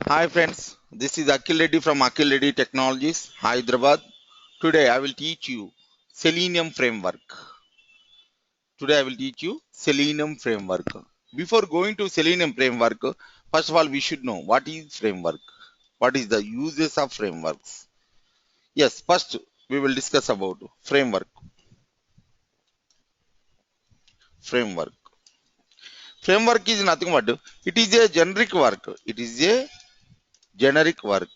Hi friends, this is Akhil Reddy from Akhil Reddy Technologies, Hyderabad. Today I will teach you Selenium framework. Today I will teach you Selenium framework. Before going to Selenium framework, first of all we should know what is framework. What is the uses of frameworks? Yes, first we will discuss about framework. Framework. Framework is nothing but it is a generic work. It is a generic work.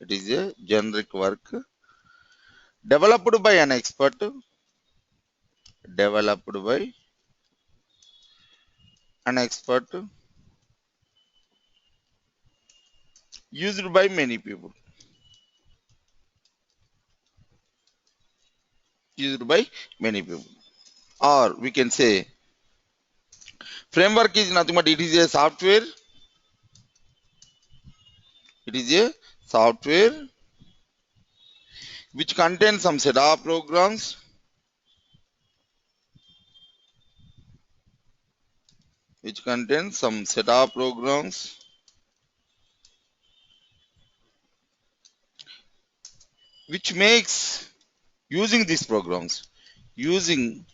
It is a generic work developed by an expert. Developed by an expert, used by many people, used by many people. Or we can say framework is nothing but it is a software. It is a software which contains some set of programs, which contains some set of programs which makes using these programs, using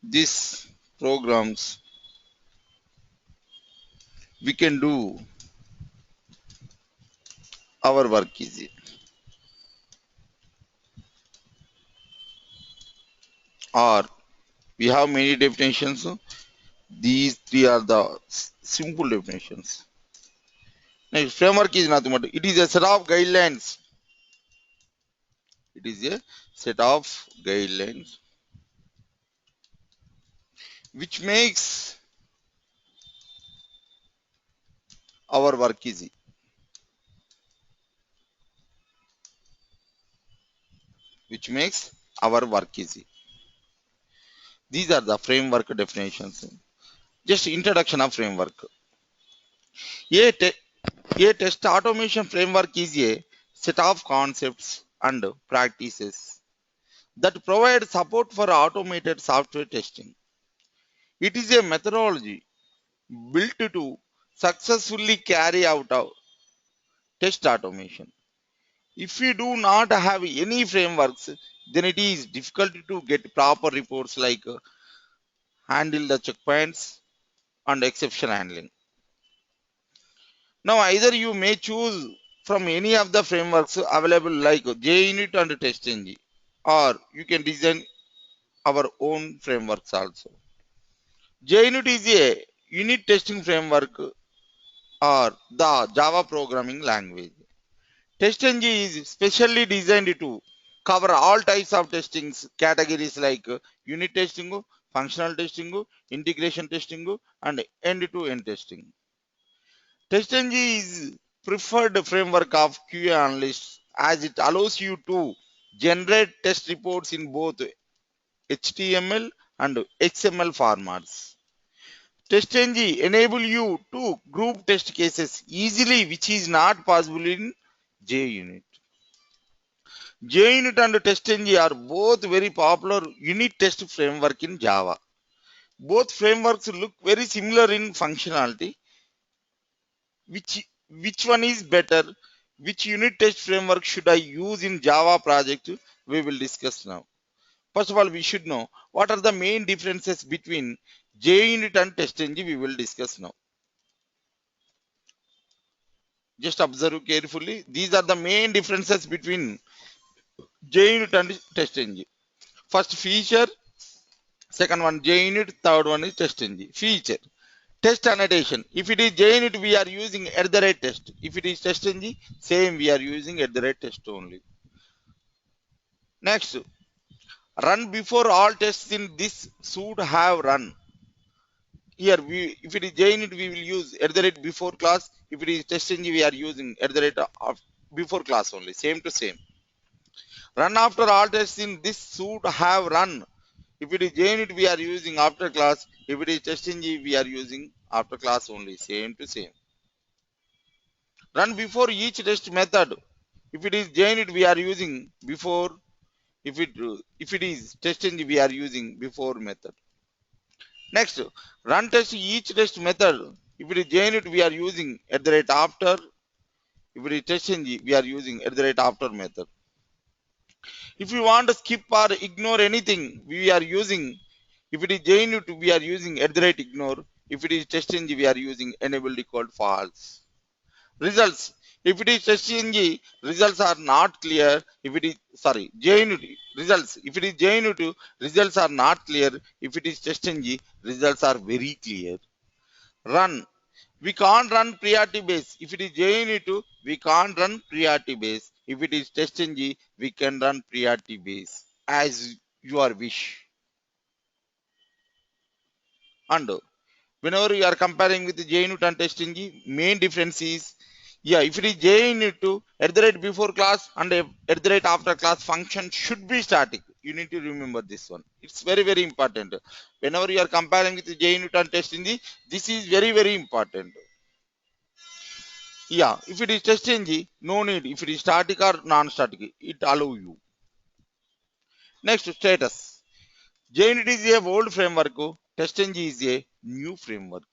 these programs, we can do our work easy. Or we have many definitions. These three are the simple definitions. Next, framework is nothing but it is a set of guidelines. It is a set of guidelines which makes our work easy. Which makes our work easy. These are the framework definitions. Just introduction of framework. A, a test automation framework is a set of concepts and practices that provide support for automated software testing. It is a methodology built to successfully carry out test automation. If we do not have any frameworks, then it is difficult to get proper reports like handle the checkpoints and exception handling. Now, either you may choose from any of the frameworks available like JUnit and TestNG, or you can design our own frameworks also. JUnit is a unit testing framework or the Java programming language. TestNG is specially designed to cover all types of testings categories like unit testing, functional testing, integration testing, and end-to-end testing. TestNG is preferred framework of QA analysts as it allows you to generate test reports in both HTML and XML formats. TestNG enable you to group test cases easily, which is not possible in JUnit. JUnit and TestNG are both very popular unit test framework in Java. Both frameworks look very similar in functionality. Which one is better? Which unit test framework should I use in Java project? We will discuss now. First of all, we should know what are the main differences between JUnit and TestNG. We will discuss now. Just observe carefully. These are the main differences between JUnit and TestNG. First feature, second one JUnit, third one is TestNG. Feature. Test annotation. If it is JUnit, we are using at the rate test. If it is TestNG, same we are using at the rate test only. Next, run before all tests in this should have run. Here, if it is JUnit, we will use at the rate before class. If it is TestNG, we are using at the rate of before class only. Same to same. Run after all tests in this should have run. If it is JUnit, we are using after class. If it is TestNG, we are using after class only. Same to same. Run before each test method. If it is JUnit, we are using before. If it is TestNG, we are using before method. Next, run test each test method. If it is JUnit, we are using at the rate after. If it is TestNG, we are using @after method. If we want to skip or ignore anything, we are using, if it is JUnit, we are using @ignore. If it is TestNG, we are using enable default false. Results. If it is TestNG, results are not clear. If it is, sorry, JUnit results. If it is JUnit, results are not clear. If it is TestNG, results are very clear. Run. We can't run priority base. If it is JUnit, we can't run priority base. If it is TestNG, we can run priority base as your wish. And whenever you are comparing with the JUnit and TestNG, main difference is, yeah, if it is JUnit, before class and after class function should be static. You need to remember this one. It's very, very important. Whenever you are comparing with the JUnit and TestNG, this is very, very important. Yeah, if it is TestNG, no need. If it is static or non-static, it allow you. Next, status. JUnit is a old framework. TestNG is a new framework.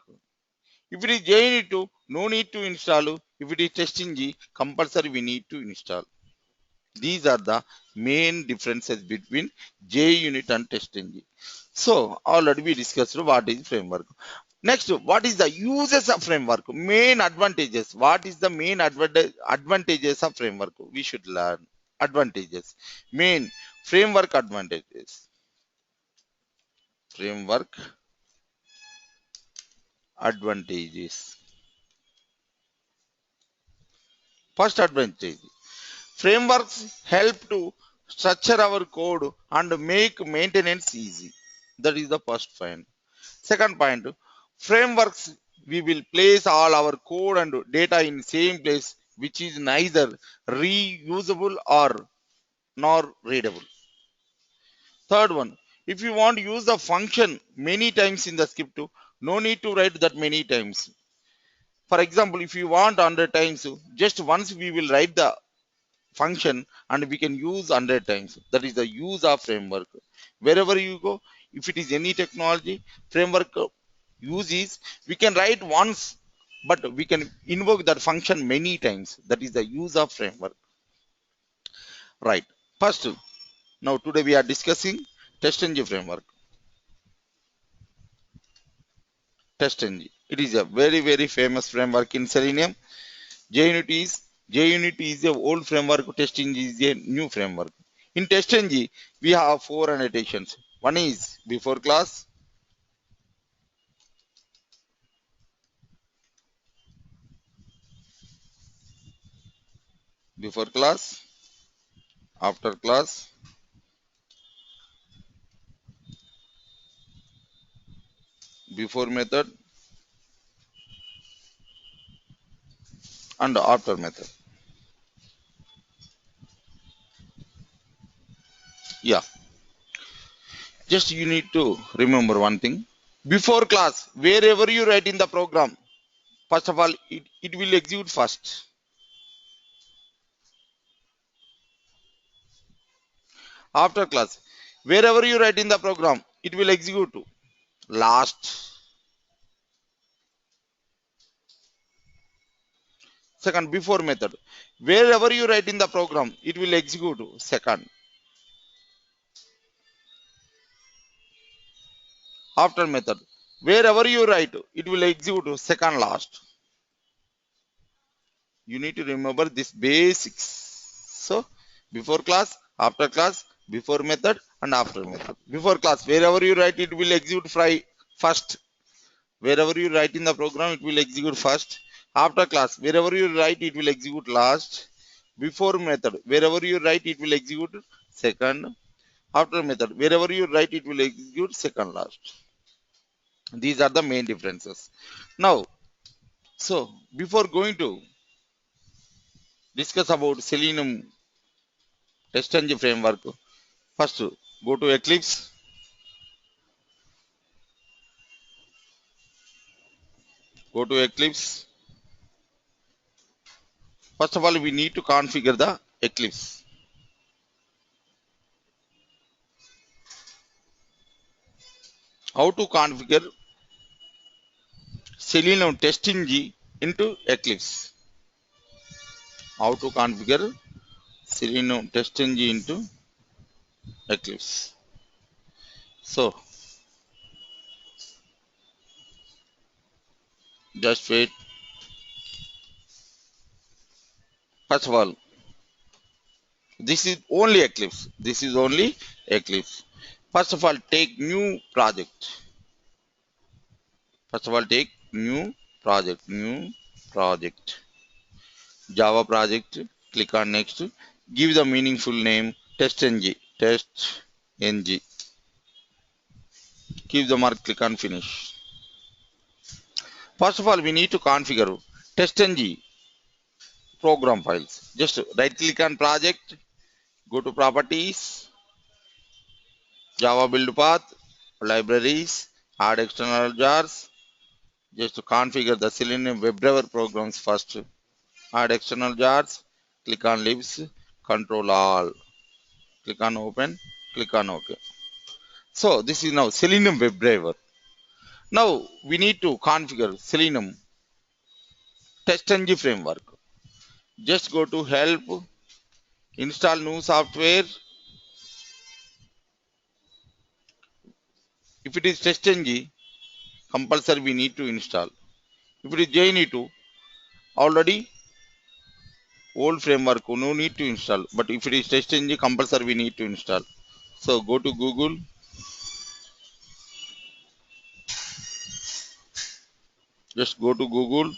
If it is JUnit, no need to install. If it is TestNG, compulsory we need to install. These are the main differences between JUnit and TestNG. So already we discussed what is framework. Next, what is the uses of framework? Main advantages. What is the main advantages of framework? We should learn advantages. Main framework advantages. Framework advantages. First advantage. Frameworks help to structure our code and make maintenance easy. That is the first point. Second point, frameworks, we will place all our code and data in same place, which is neither reusable or nor readable. Third one, if you want to use the function many times in the script, no need to write that many times. For example, if you want 100 times, just once we will write the function and we can use 100 times. That is the use of framework. Wherever you go, if it is any technology, framework use is, we can write once, but we can invoke that function many times. That is the use of framework. Right. First, now today we are discussing TestNG framework. TestNG. It is a very, very famous framework in Selenium. JUnit is a old framework. TestNG is a new framework. In TestNG, we have four annotations. One is before class, before class, after class, before method, and after method. Yeah, just you need to remember one thing. Before class, wherever you write in the program, first of all, it will execute first. After class, wherever you write in the program, it will execute last. Second, before method, wherever you write in the program, it will execute second. After method, wherever you write, it will execute second last. You need to remember this basics. So before class, after class, before method, and after method. Before class, wherever you write, it will execute first. Wherever you write in the program, it will execute first. After class, wherever you write, it will execute last. Before method, wherever you write, it will execute second. After method, wherever you write, it will execute second last. These are the main differences. Now, so before going to discuss about Selenium TestNG framework, first go to Eclipse. Go to Eclipse. First of all, we need to configure the Eclipse. How to configure Selenium TestNG into Eclipse? how to configure Selenium TestNG into Eclipse. So just wait. First of all, this is only Eclipse. This is only Eclipse. First of all, take new project. First of all, take new project. New project. Java project. Click on next. Give the meaningful name TestNG. TestNG. Keep the mark. Click on finish. First of all, we need to configure TestNG program files. Just right click on project. Go to properties. Java build path. Libraries. Add external jars. Just to configure the Selenium WebDriver programs first. Add external jars. Click on libs. Control all. Click on open. Click on OK. So this is now Selenium WebDriver. Now we need to configure Selenium TestNG framework. Just go to help. Install new software. If it is TestNG, compulsory we need to install. If it is JNE2, already old framework, no need to install. But if it is TestNG, compulsory we need to install. So go to Google. Just go to Google.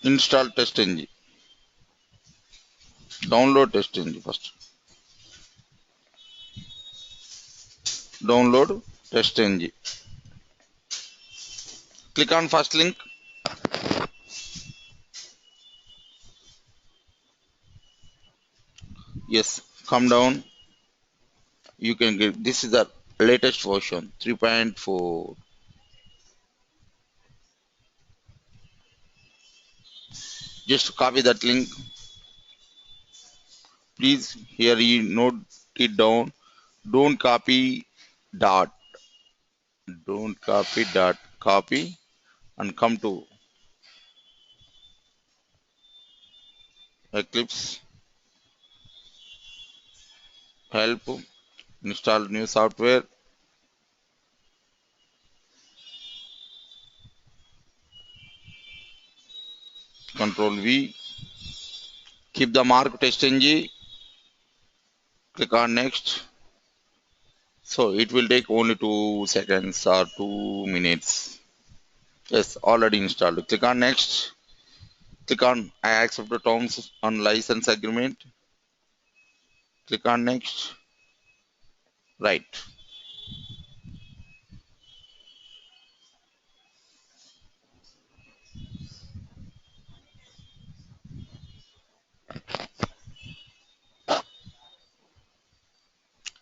Install TestNG. Download TestNG first. Download TestNG. Click on first link. Yes, come down. You can get, this is the latest version 3.4. Just copy that link. Please here you note it down. Don't copy dot. Don't copy dot. Copy and come to Eclipse. Help. Install new software. Control V. Keep the mark TestNG. Click on next. So it will take only 2 seconds or 2 minutes. Yes, already installed. Click on next. Click on I accept the terms on license agreement. Click on next. Right.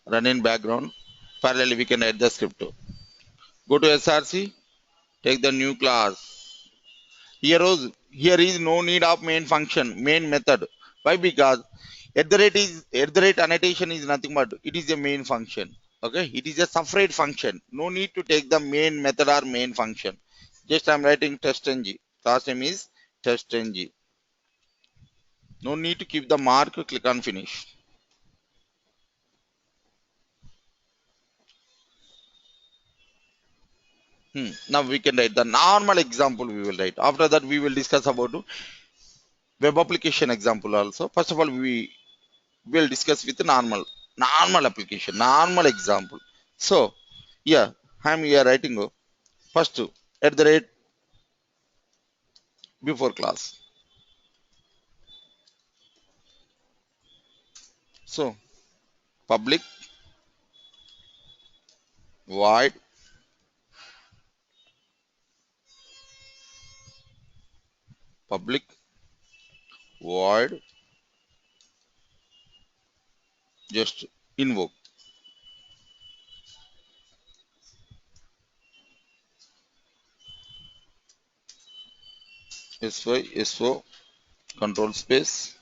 Run in background. Parallelly we can add the script. Go to SRC. Take the new class. Here is no need of main function, main method. Why? Because at the rate annotation is nothing but it is a main function. Okay, it is a separate function. No need to take the main method or main function. Just I'm writing TestNG. Class name is TestNG. No need to keep the mark. Click on finish. Now we can write the normal example. We will write. After that, we will discuss about web application example also. First of all, we will discuss with normal application, normal example. So yeah, I'm here writing first at the rate before class. So public void public void just invoke so control space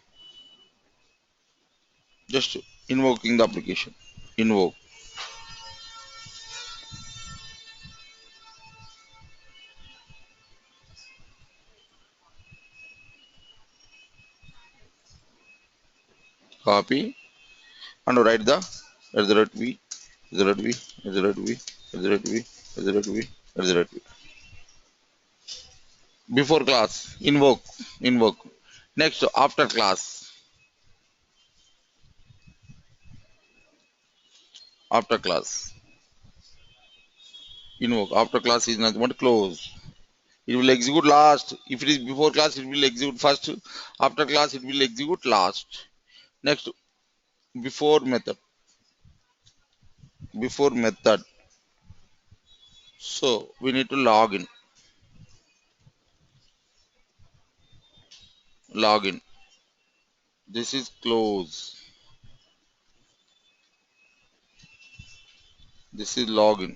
just invoking the application invoke copy and write the at the rate v, at the rate v, at the rate v, at the rate v, at the rate v, at the rate v. Before class, invoke. Next, after class, invoke. After class is nothing but close. It will execute last. If it is before class, it will execute first. After class, it will execute last. Next, before method. Before method. So we need to log in. Log in. This is close. This is login.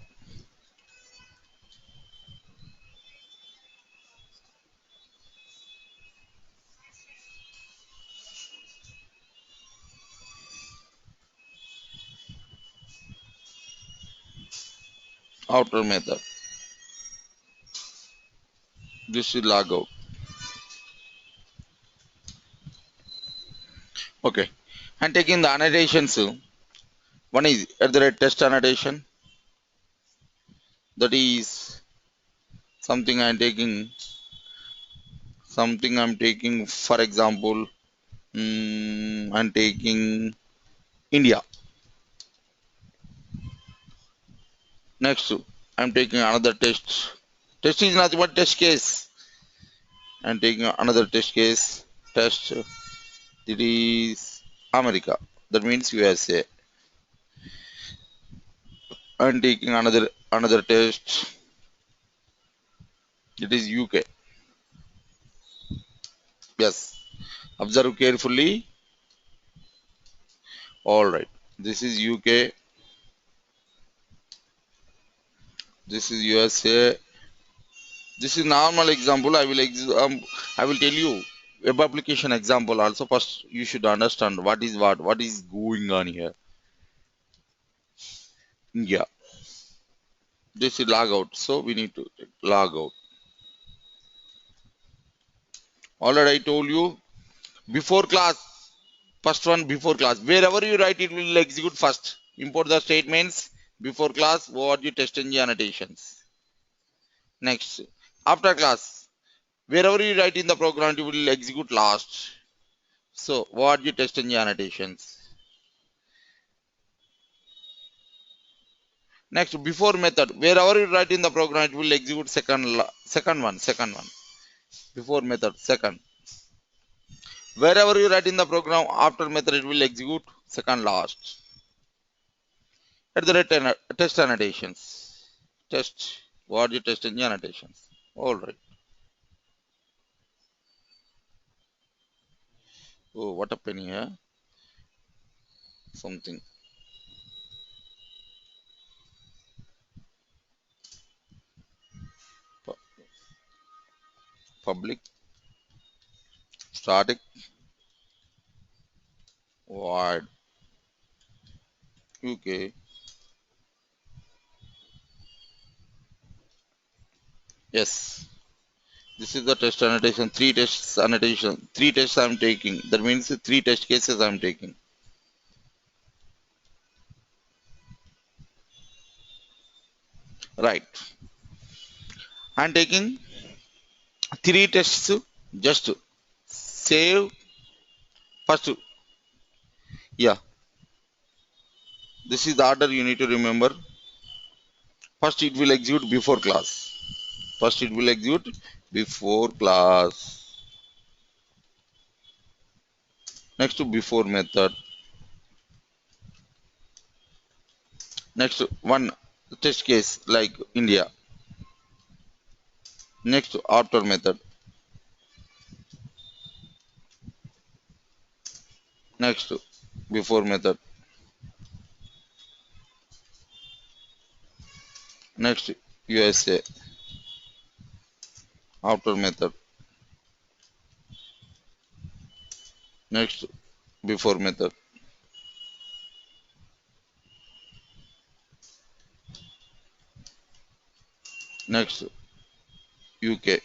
Outer method. This is log out. Okay. And taking the annotations. One is at the rate test annotation. That is something I'm taking, for example, I'm taking India. Next, I'm taking another test. Test is nothing but test case. I'm taking another test case. Test. It is America. That means USA. I'm taking another test. It is UK. Yes. Observe carefully. All right. This is UK. This is USA. This is normal example. I will tell you web application example also. First, you should understand what is going on here. Yeah, this is log out. So we need to log out. Already I told you before class. First one before class. Wherever you write, it will execute first. Import the statements before class. What you test in the annotations. Next, after class. Wherever you write in the program, it will execute last. So what you test in the annotations. Next, before method, wherever you write in the program, it will execute second one. Before method, second. Wherever you write in the program, after method, it will execute second last. At the rate test annotations. Test. What you test in the annotations. All right. Oh, what happened here? Something. Public. Static. Void. UK. Yes. This is the test annotation. Three tests annotation. Three tests I'm taking. That means three test cases I'm taking. Right. I'm taking three tests. Just save first. Yeah. This is the order you need to remember. First it will execute before class. First it will execute before class. Next to before method. Next one test case like India. Next after method. Next before method. Next USA after method. Next before method. Next UK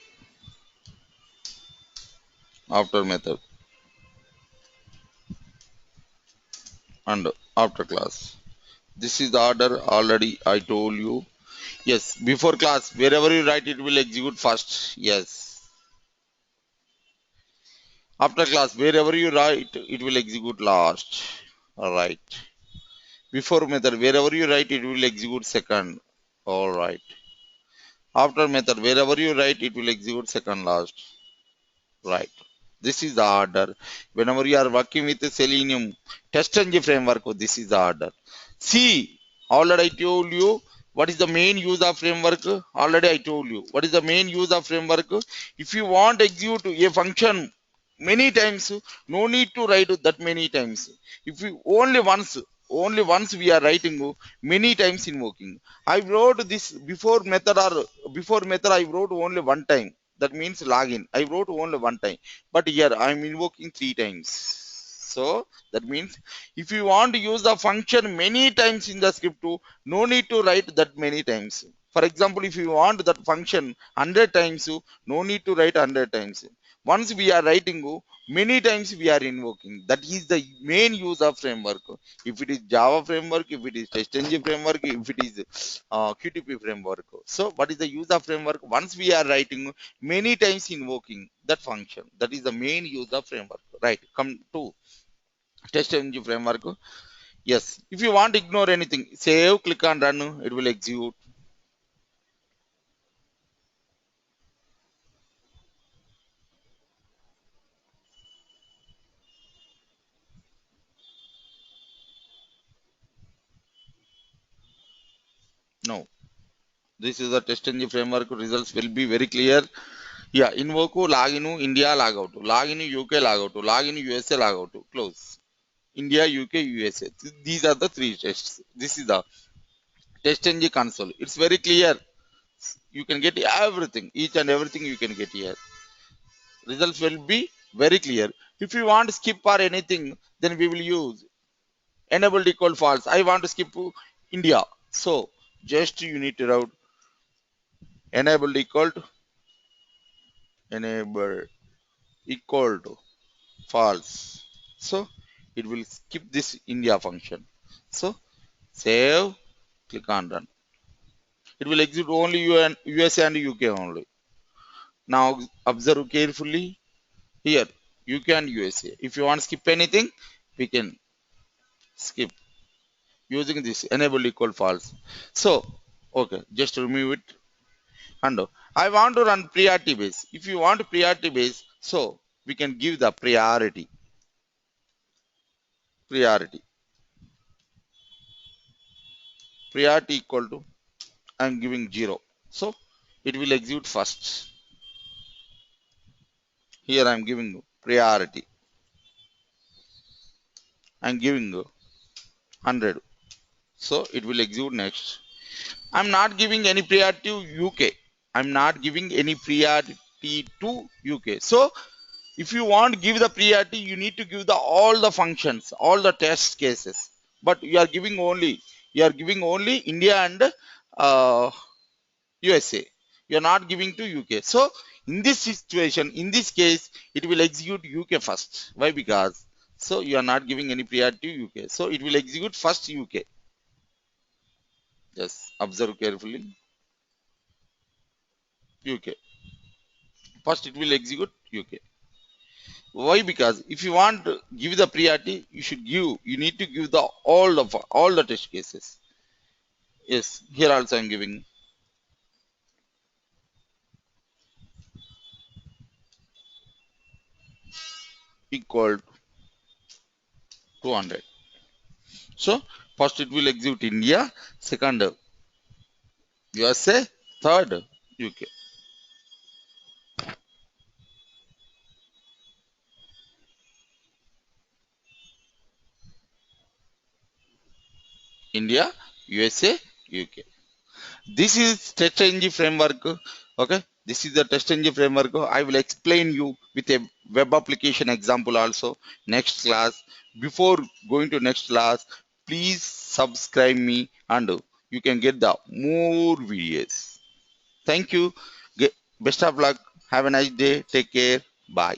after method. and after class. This is the order already I told you. Yes, before class, wherever you write, it will execute first. Yes. After class, wherever you write, it will execute last. Alright. Before method, wherever you write, it will execute second. Alright. After method, wherever you write, it will execute second last. Right. This is the order. Whenever you are working with the Selenium TestNG framework, this is the order. See, already I told you what is the main use of framework. Already I told you what is the main use of framework. If you want to execute a function many times, no need to write that many times. If you only once we are writing many times invoking. I wrote this before method I wrote only one time, that means login I wrote only one time, but here I'm invoking three times. So that means if you want to use the function many times in the script no need to write that many times. For example, if you want that function 100 times, no need to write 100 times. Once we are writing many times we are invoking. That is the main use of framework. If it is Java framework, if it is TestNG framework, if it is QTP framework. So what is the use of framework? Once we are writing many times invoking that function, that is the main use of framework. Right, come to TestNG framework. Yes, if you want to ignore anything, save, click on run, it will execute. No, this is the TestNG framework. Results will be very clear. Yeah, invoke, login, India, logout, login, UK, logout, login, USA, logout, close. India, UK, USA. These are the three tests. This is the TestNG console. It's very clear. You can get everything, each and everything you can get here. Results will be very clear. If you want to skip or anything, then we will use enabled equal false. I want to skip India. So just you need to write enabled enable equal to false. So it will skip this India function. So save, click on run. It will execute only USA and UK only. Now observe carefully here UK and USA. If you want to skip anything, we can skip using this enable equal false. So okay, just remove it. And I want to run priority base. If you want priority base, so we can give the priority equal to I'm giving 0. So it will execute first. Here I'm giving priority. I'm giving 100. So it will execute next. I'm not giving any priority to UK. I'm not giving any priority to UK. So if you want to give the priority, you need to give the all the functions, all the test cases. But you are giving only India and USA. You are not giving to UK. So in this situation, in this case, it will execute UK first. Why? Because so you are not giving any priority to UK. So it will execute first UK. Just observe carefully. UK. First it will execute UK. Why? Because if you want to give the priority, you need to give the all the test cases. Yes, here also I'm giving equal to 200. So first it will execute India, second USA, third UK. India, USA, UK. This is TestNG framework. Okay, this is the TestNG framework. I will explain you with a web application example also next class. Before going to next class, please subscribe me and you can get the more videos. Thank you. Best of luck. Have a nice day. Take care. Bye.